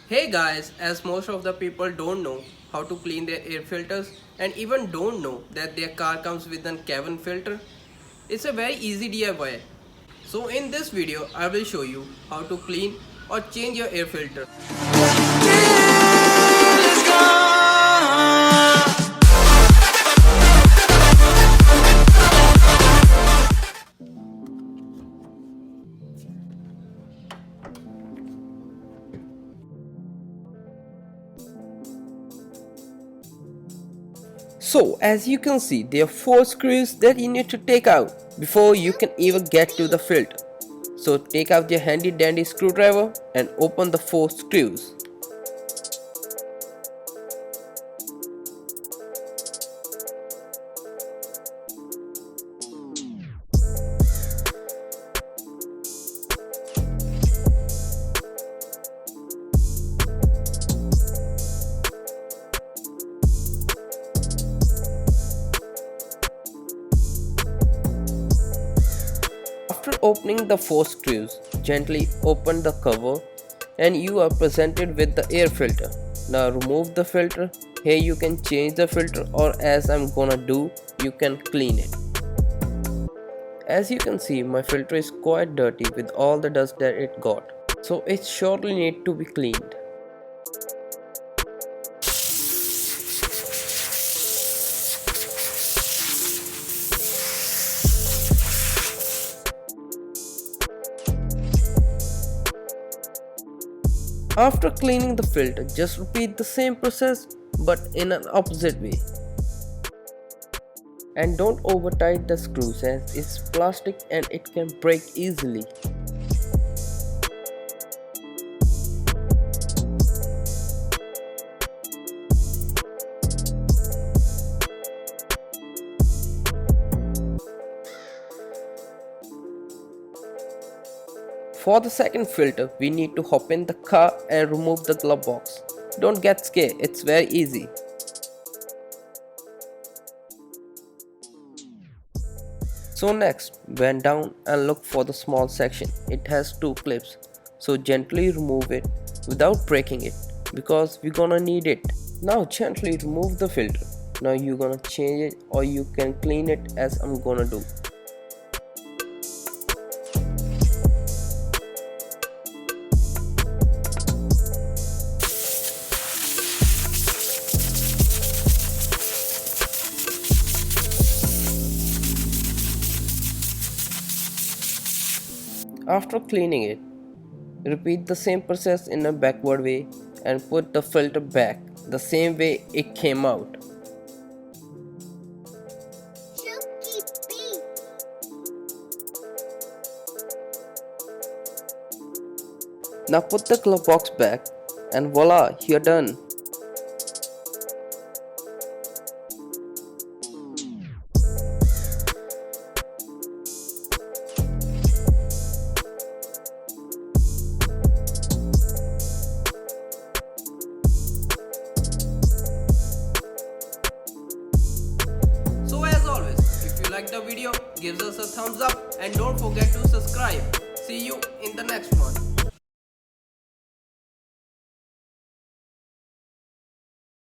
Hey guys, as most of the people don't know how to clean their air filters and even don't know that their car comes with a cabin filter, it's a very easy DIY. So in this video, I will show you how to clean or change your air filter. So as you can see, there are 4 screws that you need to take out before you can even get to the filter. So take out your handy dandy screwdriver and open the 4 screws. After opening the 4 screws, gently open the cover and you are presented with the air filter. Now remove the filter. Here you can change the filter, or as I'm gonna do, you can clean it. As you can see, my filter is quite dirty with all the dust that it got, so it surely needs to be cleaned. After cleaning the filter, just repeat the same process but in an opposite way. And don't over tight the screws as it's plastic and it can break easily. For the second filter, we need to hop in the car and remove the glove box. Don't get scared, it's very easy. So next, bend down and look for the small section. It has 2 clips. So gently remove it without breaking it because we're gonna need it. Now gently remove the filter. Now you're gonna change it or you can clean it as I'm gonna do. After cleaning it, repeat the same process in a backward way and put the filter back the same way it came out. Now put the glove box back and voila, you're done. So as always, if you like the video, give us a thumbs up and don't forget to subscribe. See you in the next one.